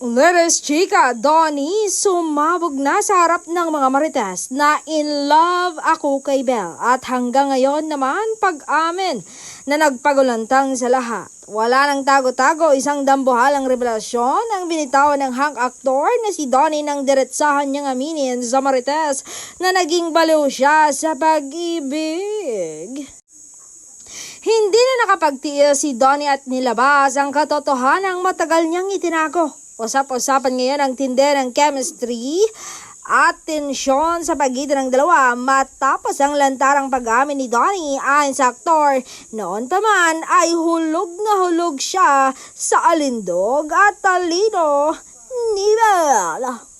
Let's chika, Donnie, sumabog na sa harap ng mga marites na in love ako kay Belle. At hanggang ngayon naman pag-amin na nagpagulantang sa lahat. Wala nang tago-tago, isang dambuhalang revelasyon ang binitawan ng hunk actor na si Donnie nang diretsahan niyang aminin sa marites na naging baliw siya sa pag-ibig. Hindi na nakapagtiis si Donnie at nilabas ang katotohanang matagal niyang itinago. Usap-usapan ngayon ang tindi ng chemistry at tensyon sa pagitan ng dalawa matapos ang lantarang pag-amin ni Donnie ayon sa aktor. Noon pa man ay hulog na hulog siya sa alindog at talino ni Belle.